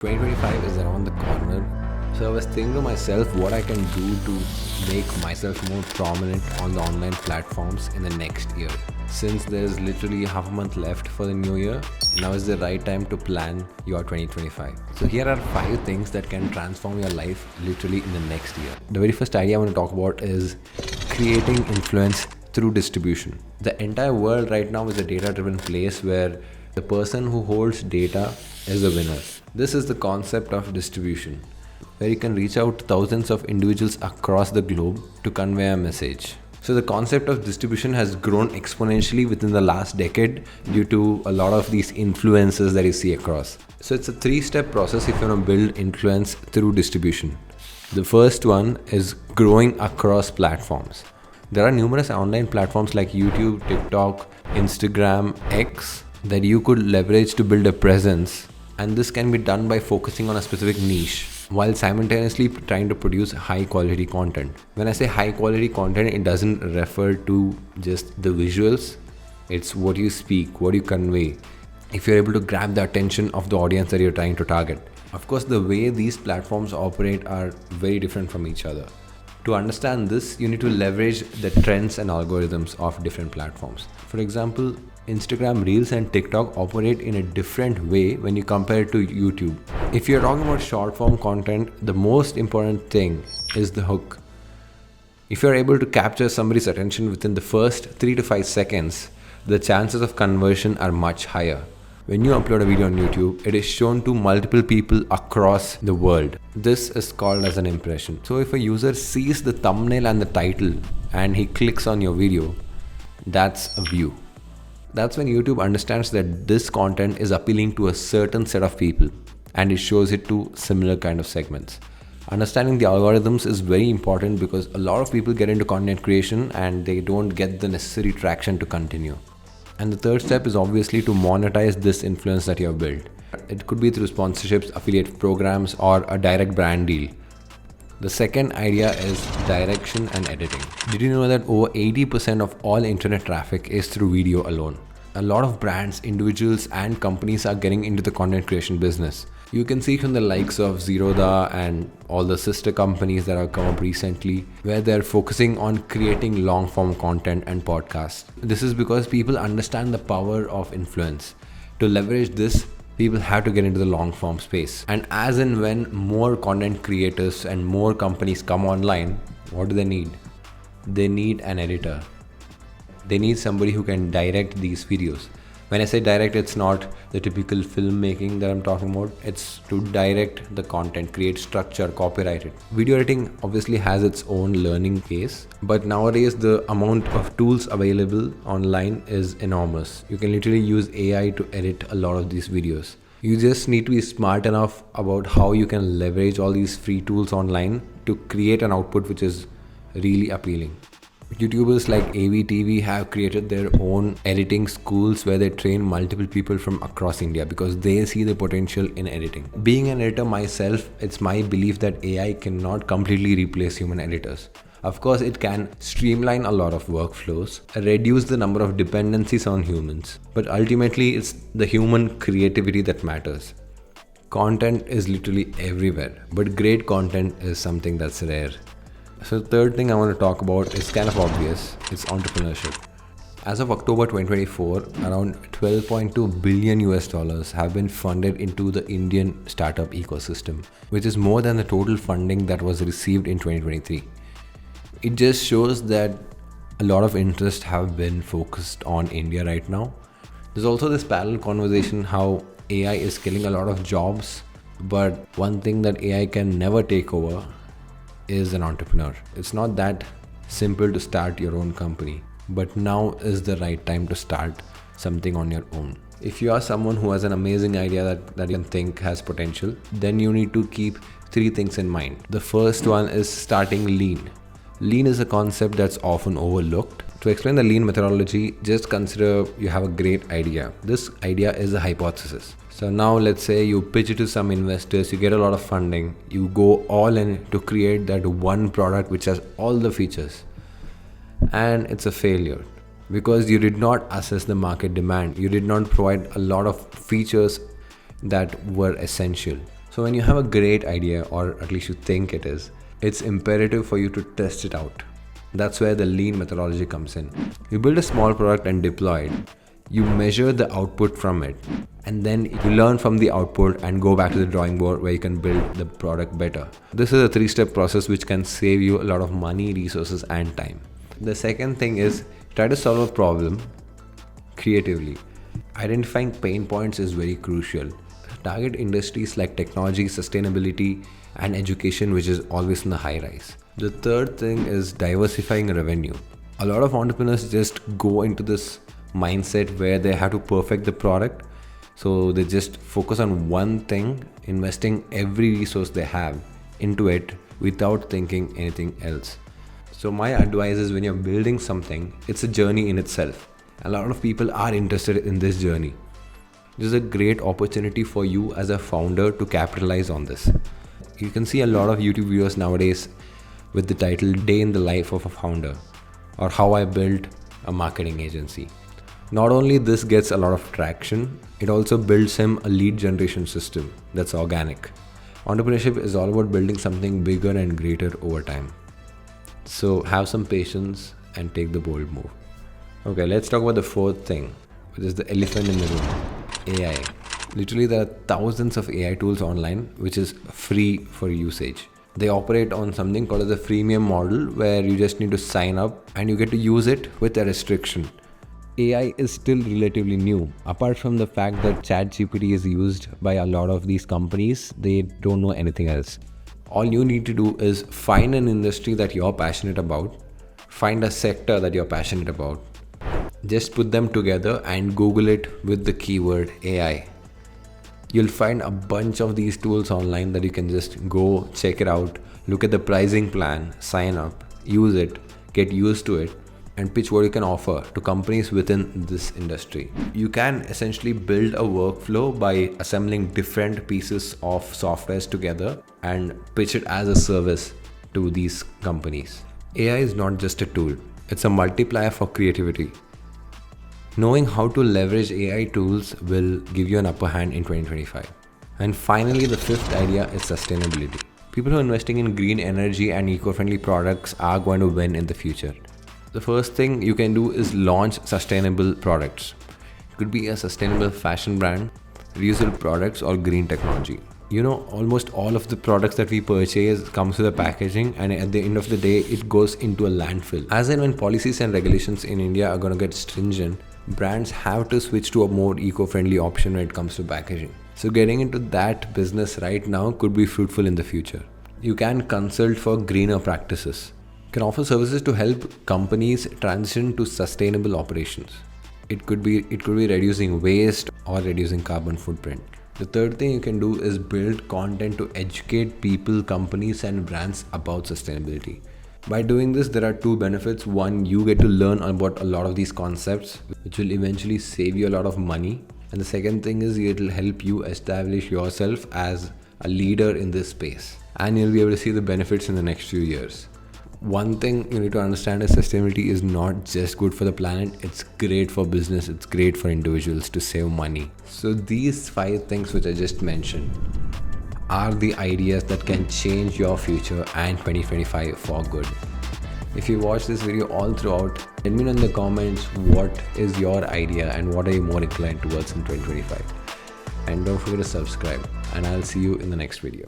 2025 is around the corner, so I was thinking to myself what I can do to make myself more prominent on the online platforms in the next year. Since there's literally half a month left for the new year, now is the right time to plan your 2025. So here are 5 things that can transform your life literally in the next year. The very first idea I want to talk about is creating influence through distribution. The entire world right now is a data-driven place where the person who holds data is the winner. This is the concept of distribution, where you can reach out to thousands of individuals across the globe to convey a message. So the concept of distribution has grown exponentially within the last decade due to a lot of these influences that you see across. So it's a 3-step process if you want to build influence through distribution. The first one is growing across platforms. There are numerous online platforms like YouTube, TikTok, Instagram, X that you could leverage to build a presence, and this can be done by focusing on a specific niche while simultaneously trying to produce high quality content. When I say high quality content, it doesn't refer to just the visuals, it's what you speak, what you convey. If you're able to grab the attention of the audience that you're trying to target. Of course, the way these platforms operate are very different from each other. To understand this, you need to leverage the trends and algorithms of different platforms. For example, Instagram Reels and TikTok operate in a different way when you compare it to YouTube. If you're talking about short form content, the most important thing is the hook. If you're able to capture somebody's attention within the first 3 to 5 seconds, the chances of conversion are much higher. When you upload a video on YouTube, it is shown to multiple people across the world. This is called as an impression. So if a user sees the thumbnail and the title and he clicks on your video, that's a view. That's when YouTube understands that this content is appealing to a certain set of people and it shows it to similar kind of segments. Understanding the algorithms is very important because a lot of people get into content creation and they don't get the necessary traction to continue. And the third step is obviously to monetize this influence that you have built. It could be through sponsorships, affiliate programs, or a direct brand deal. The second idea is direction and editing. Did you know that over 80% of all internet traffic is through video alone? A lot of brands, individuals, and companies are getting into the content creation business. You can see from the likes of SoDo and all the sister companies that have come up recently, where they're focusing on creating long form content and podcasts. This is because people understand the power of influence. To leverage this, people have to get into the long form space. And as and when more content creators and more companies come online, what do they need? They need an editor. They need somebody who can direct these videos. When I say direct, it's not the typical filmmaking that I'm talking about. It's to direct the content, create structure, copyright it. Video editing obviously has its own learning case, but nowadays the amount of tools available online is enormous. You can literally use AI to edit a lot of these videos. You just need to be smart enough about how you can leverage all these free tools online to create an output which is really appealing. YouTubers like AVTV have created their own editing schools where they train multiple people from across India because they see the potential in editing. Being an editor myself, it's my belief that AI cannot completely replace human editors. Of course, it can streamline a lot of workflows, reduce the number of dependencies on humans, but ultimately it's the human creativity that matters. Content is literally everywhere, but great content is something that's rare. So the third thing I want to talk about is kind of obvious. It's entrepreneurship. As of October 2024, around 12.2 billion US dollars have been funded into the Indian startup ecosystem, which is more than the total funding that was received in 2023. It just shows that a lot of interest have been focused on India right now. There's also this parallel conversation how AI is killing a lot of jobs, but one thing that AI can never take over is an entrepreneur. It's not that simple to start your own company, but now is the right time to start something on your own. If you are someone who has an amazing idea that you think has potential, then you need to keep 3 things in mind. The first one is starting lean. Lean is a concept that's often overlooked. To explain the lean methodology, just consider you have a great idea. This idea is a hypothesis. So now let's say you pitch it to some investors, you get a lot of funding, you go all in to create that one product which has all the features, and it's a failure because you did not assess the market demand. You did not provide a lot of features that were essential. So when you have a great idea, or at least you think it is, it's imperative for you to test it out. That's where the lean methodology comes in. You build a small product and deploy it. You measure the output from it, and then you learn from the output and go back to the drawing board where you can build the product better. This is a 3-step process which can save you a lot of money, resources, and time. The second thing is try to solve a problem creatively. Identifying pain points is very crucial. Target industries like technology, sustainability, and education, which is always in the high rise. The third thing is diversifying revenue. A lot of entrepreneurs just go into this mindset where they have to perfect the product, so they just focus on one thing, investing every resource they have into it without thinking anything else. So my advice is, when you're building something, it's a journey in itself. A lot of people are interested in this journey. This is a great opportunity for you as a founder to capitalize on this. You can see a lot of YouTube videos nowadays with the title Day in the Life of a Founder, or How I Built a Marketing Agency. Not only this gets a lot of traction, it also builds him a lead generation system that's organic. Entrepreneurship is all about building something bigger and greater over time. So have some patience and take the bold move. Okay, let's talk about the fourth thing, which is the elephant in the room, AI. Literally, there are thousands of AI tools online which is free for usage. They operate on something called as a freemium model, where you just need to sign up and you get to use it with a restriction. AI is still relatively new. Apart from the fact that ChatGPT is used by a lot of these companies, they don't know anything else. All you need to do is find an industry that you're passionate about, find a sector that you're passionate about, just put them together and Google it with the keyword AI. You'll find a bunch of these tools online that you can just go check it out, look at the pricing plan, sign up, use it, get used to it, and pitch what you can offer to companies within this industry. You can essentially build a workflow by assembling different pieces of softwares together and pitch it as a service to these companies. AI is not just a tool, it's a multiplier for creativity. Knowing how to leverage AI tools will give you an upper hand in 2025. And finally, the fifth idea is sustainability. People who are investing in green energy and eco-friendly products are going to win in the future. The first thing you can do is launch sustainable products. It could be a sustainable fashion brand, reusable products, or green technology. You know, almost all of the products that we purchase comes with a packaging, and at the end of the day, it goes into a landfill. As and when policies and regulations in India are going to get stringent, brands have to switch to a more eco-friendly option when it comes to packaging. So getting into that business right now could be fruitful in the future. You can consult for greener practices. You can offer services to help companies transition to sustainable operations. It could be reducing waste or reducing carbon footprint. The third thing you can do is build content to educate people, companies, and brands about sustainability. By doing this, there are two benefits. One, you get to learn about a lot of these concepts, which will eventually save you a lot of money. And the second thing is, it will help you establish yourself as a leader in this space. And you'll be able to see the benefits in the next few years. One thing you need to understand is sustainability is not just good for the planet, it's great for business, it's great for individuals to save money. So these 5 things which I just mentioned are the ideas that can change your future and 2025 for good. If you watch this video all throughout, let me know in the comments what is your idea and what are you more inclined towards in 2025. And don't forget to subscribe, and I'll see you in the next video.